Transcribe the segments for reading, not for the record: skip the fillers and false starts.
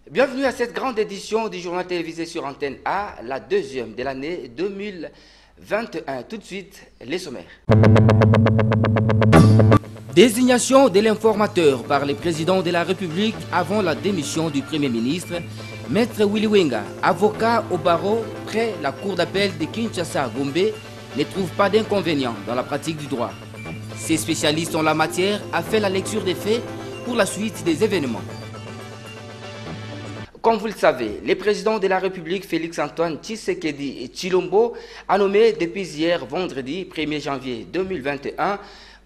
Bienvenue à cette grande édition du journal télévisé sur Antenne A, la deuxième de l'année 2021. Tout de suite, les sommaires. Désignation de l'informateur par le président de la République avant la démission du Premier ministre. Maître Willy Wenga, avocat au barreau près la cour d'appel de Kinshasa-Gombe, ne trouve pas d'inconvénient dans la pratique du droit. Ces spécialistes en la matière a fait la lecture des faits pour la suite des événements. Comme vous le savez, le président de la République, Félix-Antoine Tshisekedi Tshilombo, a nommé depuis hier, vendredi 1er janvier 2021,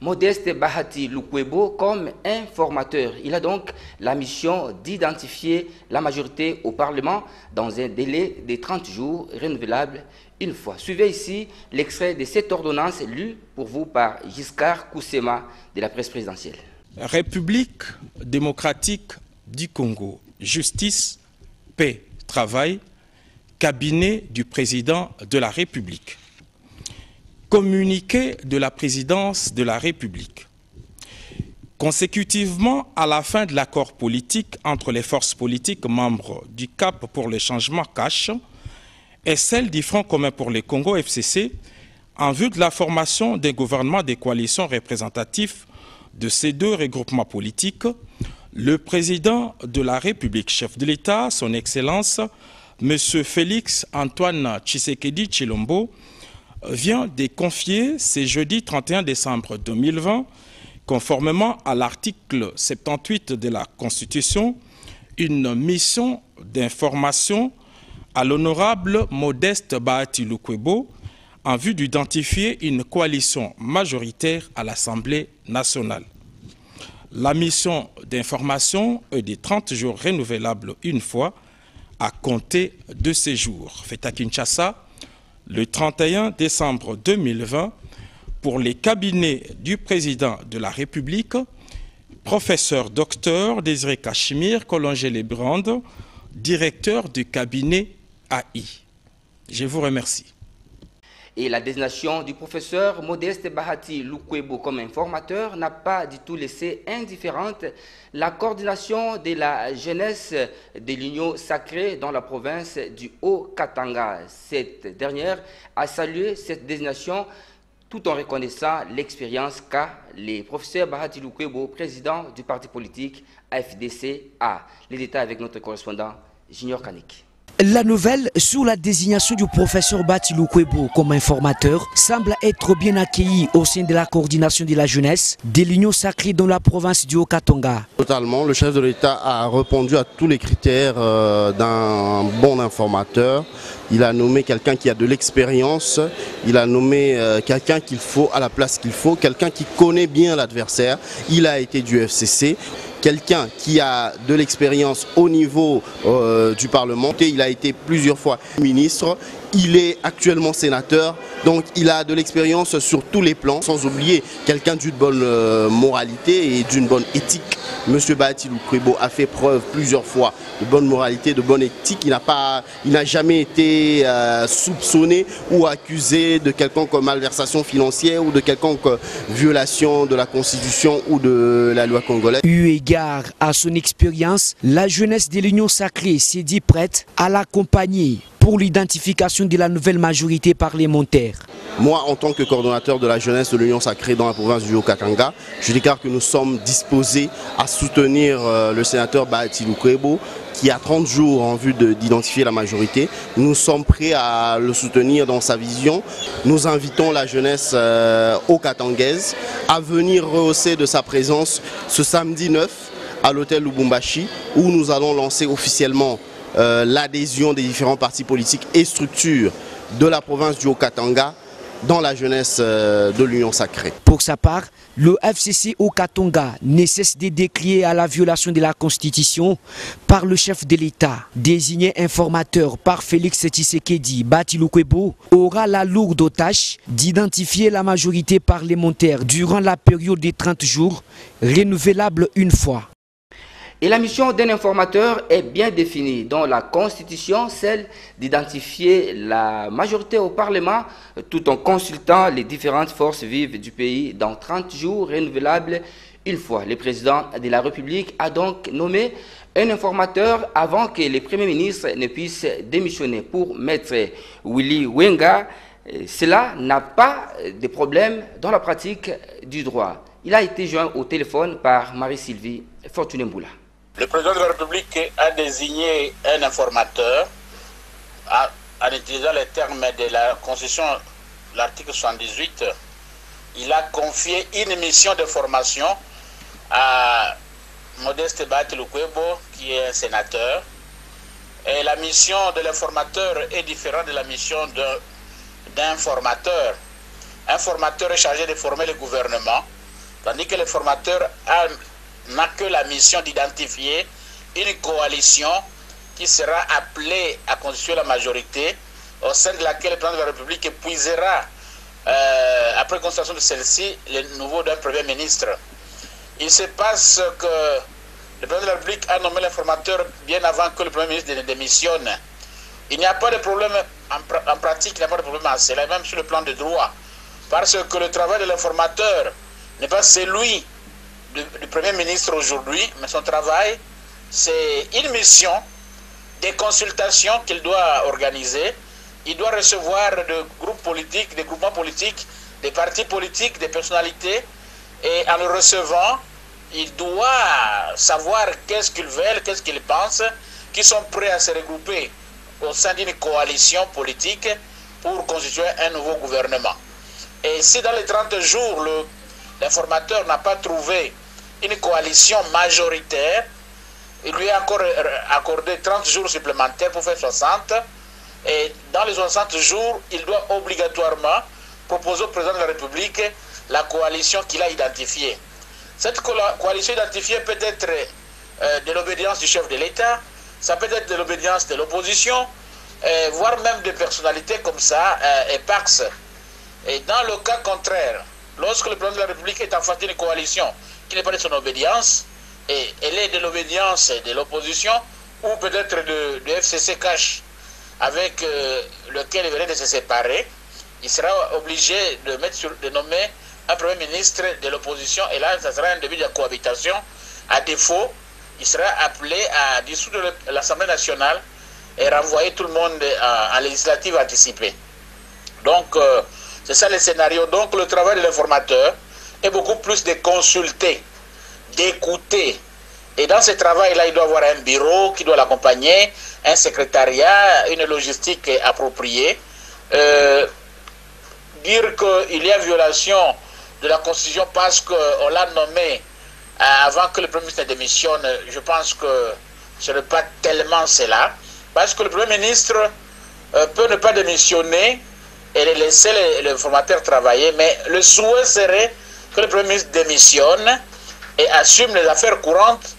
Modeste Bahati Lukwebo comme informateur. Il a donc la mission d'identifier la majorité au Parlement dans un délai de 30 jours, renouvelable une fois. Suivez ici l'extrait de cette ordonnance lue pour vous par Giscard Koussema de la presse présidentielle. République démocratique du Congo, justice, paix, travail, cabinet du président de la République. Communiqué de la présidence de la République. Consécutivement à la fin de l'accord politique entre les forces politiques membres du CAP pour le changement CACH et celle du Front commun pour le Congo FCC, en vue de la formation des gouvernements des coalitions représentatives de ces deux regroupements politiques, le président de la République, chef de l'État, son Excellence, M. Félix-Antoine Tshisekedi Tshilombo, vient de confier ce jeudi 31 décembre 2020, conformément à l'article 78 de la Constitution, une mission d'information à l'honorable Modeste Bahati Lukwebo en vue d'identifier une coalition majoritaire à l'Assemblée nationale. La mission d'information est de 30 jours renouvelable une fois à compter de ces jours. Fait à Kinshasa, le 31 décembre 2020, pour les cabinets du président de la République, professeur docteur Désiré Cachemire Collongé-Lebrand, directeur du cabinet AI. Je vous remercie. Et la désignation du professeur Modeste Bahati Lukwebo comme informateur n'a pas du tout laissé indifférente la coordination de la jeunesse de l'Union sacrée dans la province du Haut-Katanga. Cette dernière a salué cette désignation tout en reconnaissant l'expérience qu'a le professeur Bahati Lukwebo, président du parti politique AFDC-A. Les détails avec notre correspondant Junior Kanik. La nouvelle sur la désignation du professeur Bahati Lukwebo comme informateur semble être bien accueillie au sein de la coordination de la jeunesse de l'Union sacrée dans la province du Haut-Katanga. Totalement, le chef de l'État a répondu à tous les critères d'un bon informateur. Il a nommé quelqu'un qui a de l'expérience, il a nommé quelqu'un qu'il faut à la place qu'il faut, quelqu'un qui connaît bien l'adversaire. Il a été du FCC. Quelqu'un qui a de l'expérience au niveau du Parlement. Il a été plusieurs fois ministre, il est actuellement sénateur, donc il a de l'expérience sur tous les plans, sans oublier quelqu'un d'une bonne moralité et d'une bonne éthique. Monsieur Bahati Lukwebo a fait preuve plusieurs fois de bonne moralité, de bonne éthique. Il n'a jamais été soupçonné ou accusé de quelconque malversation financière ou de quelconque violation de la Constitution ou de la loi congolaise. Eu égard à son expérience, la jeunesse de l'Union sacrée s'est dit prête à l'accompagner pour l'identification de la nouvelle majorité parlementaire. Moi, en tant que coordonnateur de la jeunesse de l'Union sacrée dans la province du Haut-Katanga, je déclare que nous sommes disposés à soutenir le sénateur Bahati Lukwebo qui a 30 jours en vue d'identifier la majorité. Nous sommes prêts à le soutenir dans sa vision. Nous invitons la jeunesse haut-katangaise à venir rehausser de sa présence ce samedi 9 à l'hôtel Lubumbashi où nous allons lancer officiellement l'adhésion des différents partis politiques et structures de la province du Haut-Katanga dans la jeunesse de l'Union sacrée. Pour sa part, le FCC Haut-Katanga ne cesse de décrier à la violation de la Constitution par le chef de l'État. Désigné informateur par Félix Tshisekedi Bati Lukwebo, aura la lourde tâche d'identifier la majorité parlementaire durant la période de 30 jours, renouvelable une fois. Et la mission d'un informateur est bien définie dans la Constitution, celle d'identifier la majorité au Parlement tout en consultant les différentes forces vives du pays dans 30 jours renouvelables une fois. Le président de la République a donc nommé un informateur avant que le Premier ministre ne puisse démissionner. Pour Maître Willy Wenga, cela n'a pas de problème dans la pratique du droit. Il a été joint au téléphone par Marie-Sylvie Fortuné-Mboula. Le président de la République a désigné un informateur en utilisant les termes de la Constitution, l'article 78. Il a confié une mission de formation à Modeste Bahati Lukwebo, qui est un sénateur. Et la mission de l'informateur est différente de la mission d'un formateur. Un formateur est chargé de former le gouvernement, tandis que le formateur n'a que la mission d'identifier une coalition qui sera appelée à constituer la majorité, au sein de laquelle le président de la République épuisera, après constatation de celle-ci, le nouveau d'un Premier ministre. Il se passe que le président de la République a nommé l'informateur bien avant que le Premier ministre ne démissionne. Il n'y a pas de problème en pratique, il n'y a pas de problème à cela, même sur le plan de droit, parce que le travail de l'informateur n'est pas celui du Premier ministre aujourd'hui, mais son travail, c'est une mission des consultations qu'il doit organiser. Il doit recevoir des groupes politiques, des groupements politiques, des partis politiques, des personnalités, et en le recevant, il doit savoir qu'est-ce qu'ils veulent, qu'est-ce qu'ils pensent, qu'ils sont prêts à se regrouper au sein d'une coalition politique pour constituer un nouveau gouvernement. Et si dans les 30 jours, l'informateur n'a pas trouvé une coalition majoritaire, il lui a encore accordé 30 jours supplémentaires pour faire 60. Et dans les 60 jours, il doit obligatoirement proposer au président de la République la coalition qu'il a identifiée. Cette coalition identifiée peut être de l'obédience du chef de l'État, ça peut être de l'obédience de l'opposition, voire même des personnalités comme ça, éparses. Et dans le cas contraire, lorsque le président de la République est en face d'une coalition qui n'est pas de son obédience, et elle est de l'obédience de l'opposition, ou peut-être de FCC cash, avec lequel il venait de se séparer, il sera obligé de nommer un Premier ministre de l'opposition, et là, ça sera un début de cohabitation. À défaut, il sera appelé à dissoudre l'Assemblée nationale et renvoyer tout le monde en législative anticipée. Donc, c'est ça le scénario. Donc, le travail de l'informateur est beaucoup plus de consulter, d'écouter. Et dans ce travail-là, il doit avoir un bureau qui doit l'accompagner, un secrétariat, une logistique appropriée. Dire qu'il y a violation de la Constitution parce qu'on l'a nommé avant que le Premier ministre démissionne, je pense que ce n'est pas tellement cela. Parce que le Premier ministre peut ne pas démissionner et laisser le formateur travailler, mais le souhait serait que le Premier ministre démissionne et assume les affaires courantes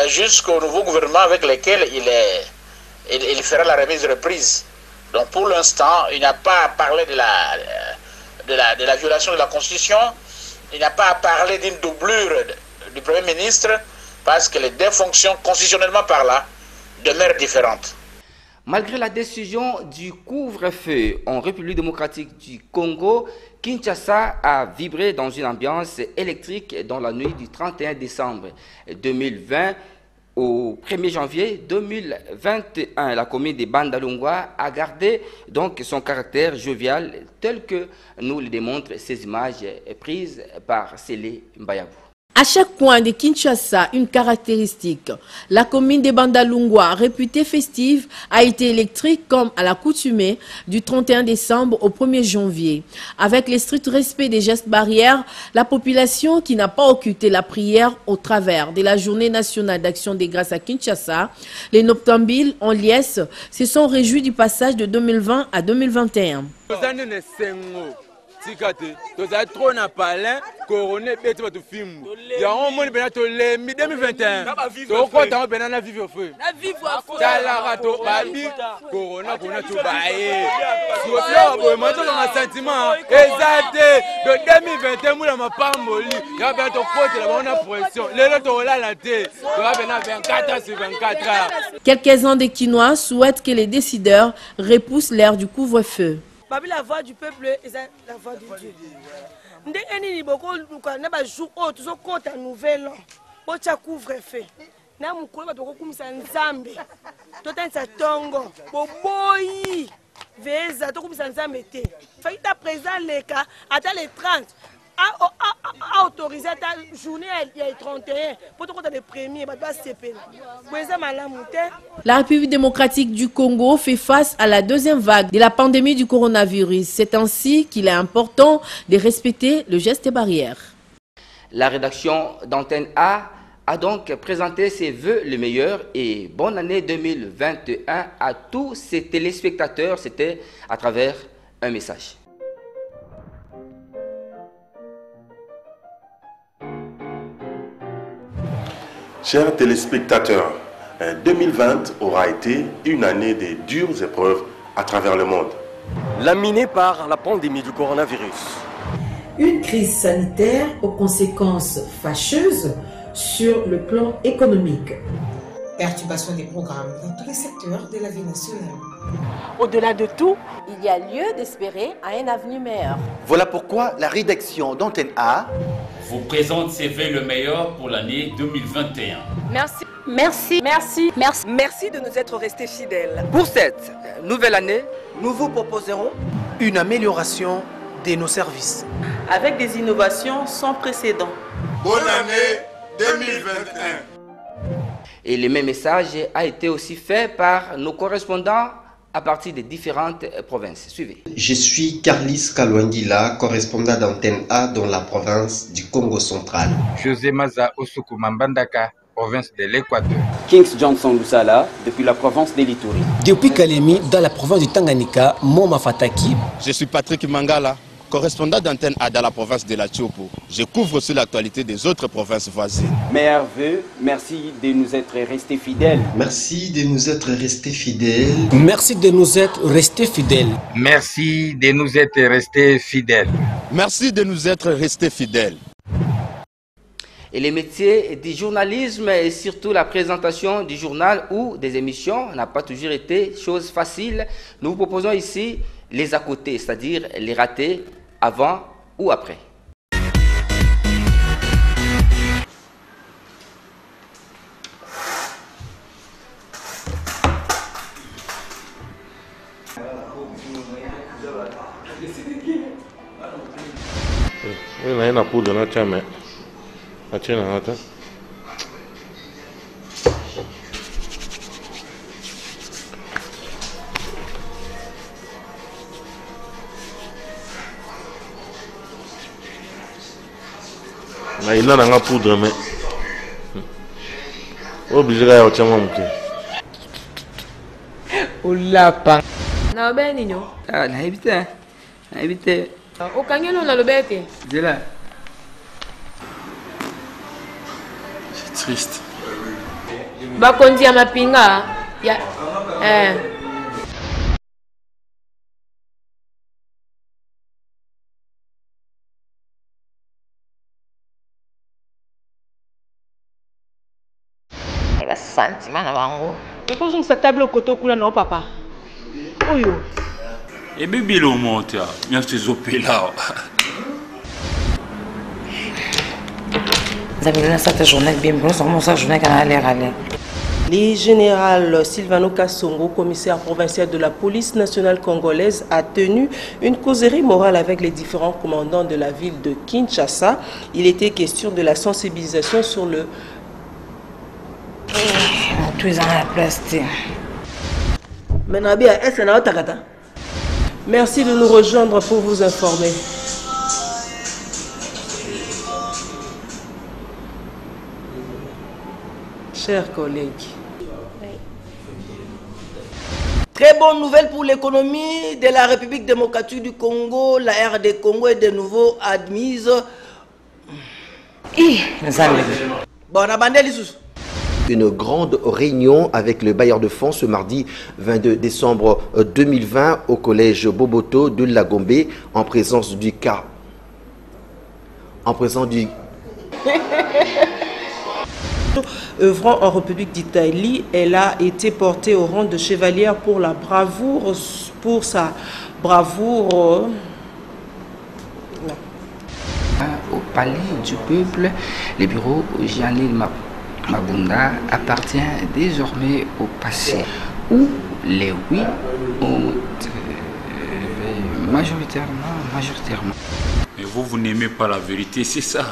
jusqu'au nouveau gouvernement avec lequel il fera la remise-reprise. Donc pour l'instant, il n'y a pas à parler de la violation de la Constitution, il n'y a pas à parler d'une doublure du Premier ministre, parce que les deux fonctions, constitutionnellement parlant, demeurent différentes. Malgré la décision du couvre-feu en République démocratique du Congo, Kinshasa a vibré dans une ambiance électrique dans la nuit du 31 décembre 2020 au 1er janvier 2021. La commune de Bandalungwa a gardé donc son caractère jovial tel que nous le démontrent ces images prises par Célé Mbayabou. À chaque coin de Kinshasa, une caractéristique. La commune de Bandalungwa, réputée festive, a été électrique comme à l'accoutumée du 31 décembre au 1er janvier. Avec le strict respect des gestes barrières, la population qui n'a pas occulté la prière au travers de la journée nationale d'action des grâces à Kinshasa, les noctambules en liesse se sont réjouis du passage de 2020 à 2021. Tikate, toza trop na palin, couronné, bête va tout film. Il y a un monde benato le 2021. Donc quand on benana vivre au feu. Na vivre au feu. Tala rato babi, corona corona tout baé. Si au final on va monter dans un sentiment exact de 2021 moula ma pamboli. Il y a bien ton côté là on a pression. Les autres on l'a la tête. On va benana 24 heures sur 24 heures. Quelques-uns des Kinois souhaitent que les décideurs repoussent l'ère du couvre-feu. La voix du peuple est la voix de Dieu. Nous avons jour où nous avons un nouvel an. Nous avons couvre-feu. Nous avons Nzambe. Nous avons Tongo. Boboyi. Veza. Nous avons Nzambe. Faïta présent les cas. Attends les 30. A autorisé ta journée il y a 31 pour te compter les premiers La République démocratique du Congo fait face à la deuxième vague de la pandémie du coronavirus. C'est ainsi qu'il est important de respecter le geste barrière. La rédaction d'Antenne A a donc présenté ses vœux les meilleurs et bonne année 2021 à tous ses téléspectateurs. C'était à travers un message. Chers téléspectateurs, 2020 aura été une année de dures épreuves à travers le monde. Laminée par la pandémie du coronavirus. Une crise sanitaire aux conséquences fâcheuses sur le plan économique. Perturbation des programmes dans tous les secteurs de la vie nationale. Au-delà de tout, il y a lieu d'espérer à un avenir meilleur. Voilà pourquoi la rédaction d'Antenne A vous présente ses vœux le meilleur pour l'année 2021. Merci. Merci. Merci. Merci. Merci de nous être restés fidèles. Pour cette nouvelle année, nous vous proposerons une amélioration de nos services. Avec des innovations sans précédent. Bonne année 2021. Et le même message a été aussi fait par nos correspondants à partir des différentes provinces. Suivez. Je suis Carlis Kalwangila, correspondant d'Antenne A dans la province du Congo central. José Maza Osuku Mambandaka, province de l'Équateur. Kings Johnson Lusala, depuis la province de l'Ituri. Depuis Kalemi, dans la province du Tanganyika, Moma Fataki. Je suis Patrick Mangala, correspondant d'Antenne A dans la province de la Tchopo. Je couvre aussi l'actualité des autres provinces voisines. Meilleurs vœux, merci de nous être restés fidèles. Merci de nous être restés fidèles. Merci de nous être restés fidèles. Merci de nous être restés fidèles. Merci de nous être restés fidèles. Et les métiers du journalisme et surtout la présentation du journal ou des émissions n'a pas toujours été chose facile. Nous vous proposons ici les à côté, c'est-à-dire les ratés avant ou après. Il a un poudre, mais obligé de faire un peu. Oula, pas. Na ben nino. Ah, na éviter. Na éviter. Au kangelo na lobete. De là. C'est triste. Bakondi ya mapinga. Ya sentiment na bango. Je pense que cette table au côté coula non papa. Oyo. Et bibi lo monte, bien ces opélas. Vous avez donné cette journée bien, bon, ça journée quand elle est râlée. Le général Silvano Kassongo, commissaire provincial de la police nationale congolaise, a tenu une causerie morale avec les différents commandants de la ville de Kinshasa. Il était question de la sensibilisation sur le... Merci de nous rejoindre pour vous informer. Chers collègues, très bonne nouvelle pour l'économie de la République démocratique du Congo. La RD Congo est de nouveau admise. Une grande réunion avec le bailleur de fonds ce mardi 22 décembre 2020 au collège Boboto de Lagombe en présence du cas. Œuvrant en République d'Italie, elle a été portée au rang de chevalière pour la bravoure, pour sa bravoure. Au palais du peuple, le bureau Gianni Mabunda appartient désormais au passé, où les oui ont majoritairement. Mais vous n'aimez pas la vérité, c'est ça?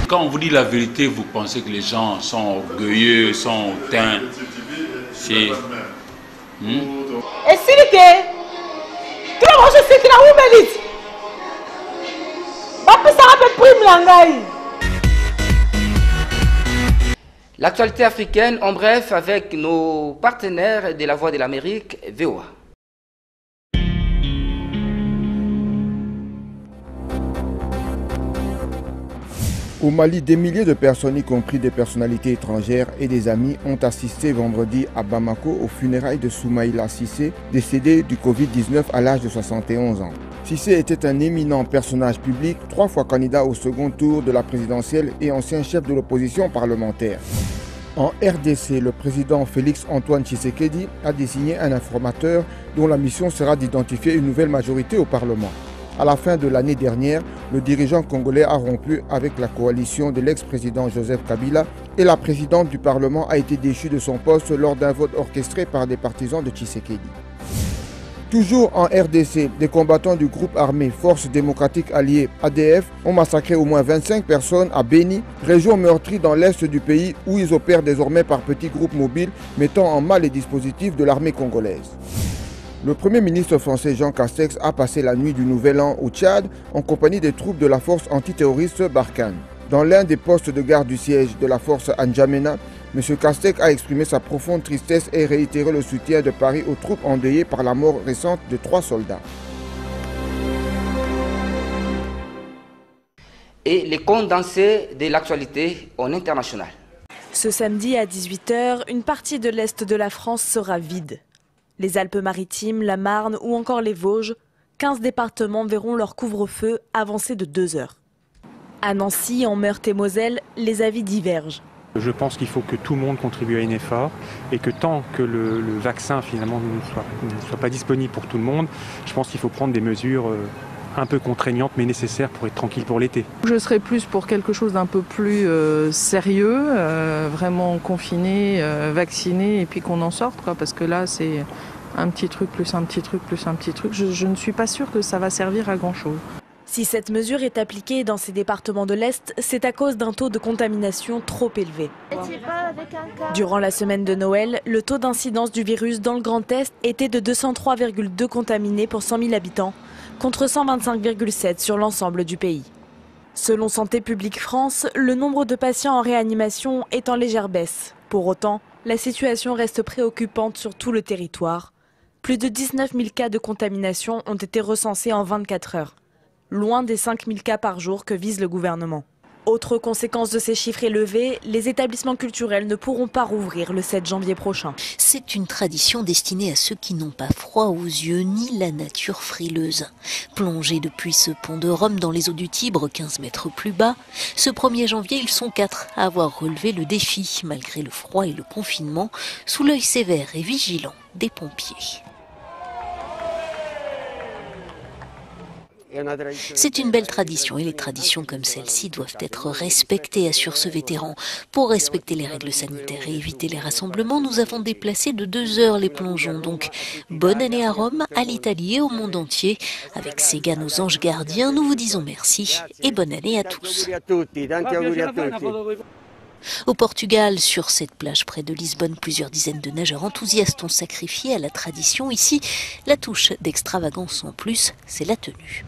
Quand on vous dit la vérité, vous pensez que les gens sont orgueilleux, sont hautains. C'est... L'actualité africaine, en bref, avec nos partenaires de la Voix de l'Amérique, VOA. Au Mali, des milliers de personnes, y compris des personnalités étrangères et des amis, ont assisté vendredi à Bamako aux funérailles de Soumaïla Cissé, décédé du Covid-19 à l'âge de 71 ans. Cissé était un éminent personnage public, 3 fois candidat au second tour de la présidentielle et ancien chef de l'opposition parlementaire. En RDC, le président Félix Antoine Tshisekedi a désigné un informateur dont la mission sera d'identifier une nouvelle majorité au Parlement. À la fin de l'année dernière, le dirigeant congolais a rompu avec la coalition de l'ex-président Joseph Kabila et la présidente du Parlement a été déchue de son poste lors d'un vote orchestré par des partisans de Tshisekedi. Toujours en RDC, des combattants du groupe armé Forces démocratiques alliées ADF ont massacré au moins 25 personnes à Beni, région meurtrie dans l'est du pays où ils opèrent désormais par petits groupes mobiles mettant en mal les dispositifs de l'armée congolaise. Le Premier ministre français Jean Castex a passé la nuit du Nouvel An au Tchad en compagnie des troupes de la force antiterroriste Barkhane. Dans l'un des postes de garde du siège de la force N'Djamena, M. Castex a exprimé sa profonde tristesse et réitéré le soutien de Paris aux troupes endeuillées par la mort récente de 3 soldats. Et les condensés de l'actualité en international. Ce samedi à 18 h, une partie de l'Est de la France sera vide. Les Alpes-Maritimes, la Marne ou encore les Vosges, 15 départements verront leur couvre-feu avancer de 2 heures. À Nancy, en Meurthe-et-Moselle, les avis divergent. Je pense qu'il faut que tout le monde contribue à un effort et que tant que le vaccin finalement ne soit pas disponible pour tout le monde, je pense qu'il faut prendre des mesures un peu contraignantes mais nécessaires pour être tranquille pour l'été. Je serais plus pour quelque chose d'un peu plus sérieux, vraiment confiné, vacciné et puis qu'on en sorte, quoi, parce que là c'est un petit truc plus un petit truc plus un petit truc. Je ne suis pas sûre que ça va servir à grand chose. Si cette mesure est appliquée dans ces départements de l'Est, c'est à cause d'un taux de contamination trop élevé. Durant la semaine de Noël, le taux d'incidence du virus dans le Grand Est était de 203,2 contaminés pour 100 000 habitants, contre 125,7 sur l'ensemble du pays. Selon Santé publique France, le nombre de patients en réanimation est en légère baisse. Pour autant, la situation reste préoccupante sur tout le territoire. Plus de 19 000 cas de contamination ont été recensés en 24 heures. Loin des 5 000 cas par jour que vise le gouvernement. Autre conséquence de ces chiffres élevés, les établissements culturels ne pourront pas rouvrir le 7 janvier prochain. C'est une tradition destinée à ceux qui n'ont pas froid aux yeux ni la nature frileuse. Plongés depuis ce pont de Rome dans les eaux du Tibre, 15 mètres plus bas, ce 1er janvier, ils sont 4 à avoir relevé le défi, malgré le froid et le confinement, sous l'œil sévère et vigilant des pompiers. C'est une belle tradition et les traditions comme celle-ci doivent être respectées, assure ce vétéran. Pour respecter les règles sanitaires et éviter les rassemblements, nous avons déplacé de 2 heures les plongeons. Donc, bonne année à Rome, à l'Italie et au monde entier. Avec Sega, nos anges gardiens, nous vous disons merci et bonne année à tous. Au Portugal, sur cette plage près de Lisbonne, plusieurs dizaines de nageurs enthousiastes ont sacrifié à la tradition. Ici, la touche d'extravagance en plus, c'est la tenue.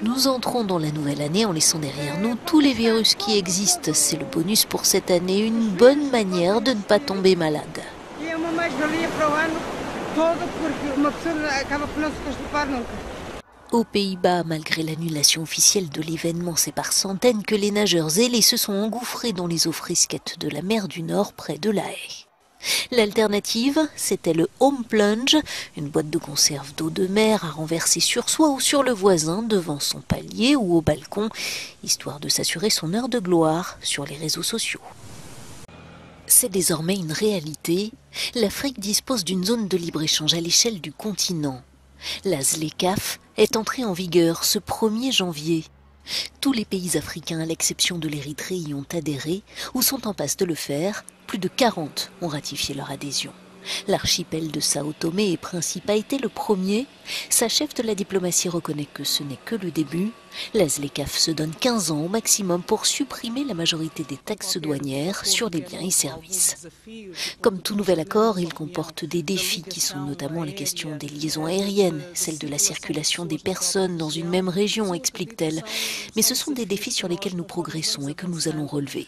Nous entrons dans la nouvelle année en laissant derrière nous tous les virus qui existent. C'est le bonus pour cette année, une bonne manière de ne pas tomber malade. Aux Pays-Bas, malgré l'annulation officielle de l'événement, c'est par centaines que les nageurs zélés se sont engouffrés dans les eaux frisquettes de la mer du Nord près de La Haye. L'alternative, c'était le home plunge, une boîte de conserve d'eau de mer à renverser sur soi ou sur le voisin devant son palier ou au balcon, histoire de s'assurer son heure de gloire sur les réseaux sociaux. C'est désormais une réalité. L'Afrique dispose d'une zone de libre-échange à l'échelle du continent. La ZLECAf est entrée en vigueur ce 1er janvier. Tous les pays africains, à l'exception de l'Érythrée, y ont adhéré ou sont en passe de le faire. Plus de 40 ont ratifié leur adhésion. L'archipel de Sao Tomé et Principe a été le premier. Sa chef de la diplomatie reconnaît que ce n'est que le début. La ZLECAf se donne 15 ans au maximum pour supprimer la majorité des taxes douanières sur les biens et services. Comme tout nouvel accord, il comporte des défis qui sont notamment la question des liaisons aériennes, celle de la circulation des personnes dans une même région, explique-t-elle. Mais ce sont des défis sur lesquels nous progressons et que nous allons relever.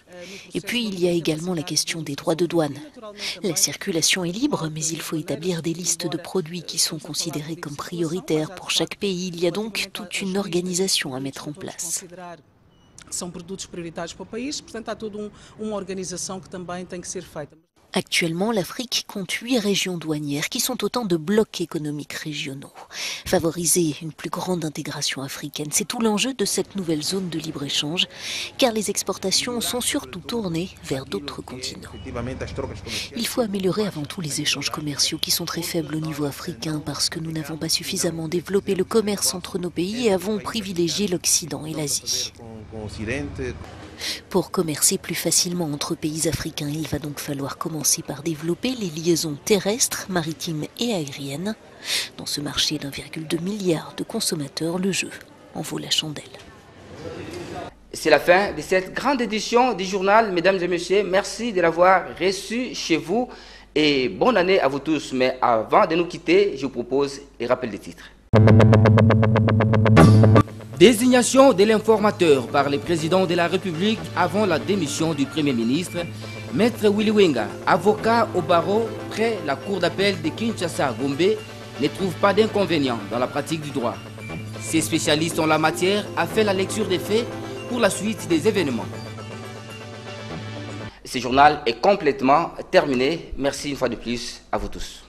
Et puis il y a également la question des droits de douane. La circulation est libre, mais il faut établir des listes de produits qui sont considérés comme prioritaires pour chaque pays. Il y a donc toute une organisation à mettre en place. São produtos prioritários para o país, portanto há toda uma organização que também tem que ser feita. Actuellement, l'Afrique compte 8 régions douanières qui sont autant de blocs économiques régionaux. Favoriser une plus grande intégration africaine, c'est tout l'enjeu de cette nouvelle zone de libre-échange, car les exportations sont surtout tournées vers d'autres continents. Il faut améliorer avant tout les échanges commerciaux qui sont très faibles au niveau africain parce que nous n'avons pas suffisamment développé le commerce entre nos pays et avons privilégié l'Occident et l'Asie. Pour commercer plus facilement entre pays africains, il va donc falloir commencer par développer les liaisons terrestres, maritimes et aériennes. Dans ce marché d'1,2 milliard de consommateurs, le jeu en vaut la chandelle. C'est la fin de cette grande édition du journal. Mesdames et messieurs, merci de l'avoir reçu chez vous et bonne année à vous tous. Mais avant de nous quitter, je vous propose les rappels des titres. Désignation de l'informateur par le président de la République avant la démission du Premier ministre. Maître Willy Wenga, avocat au barreau près la cour d'appel de Kinshasa-Gombe, ne trouve pas d'inconvénient dans la pratique du droit. Ces spécialistes en la matière a fait la lecture des faits pour la suite des événements. Ce journal est complètement terminé. Merci une fois de plus à vous tous.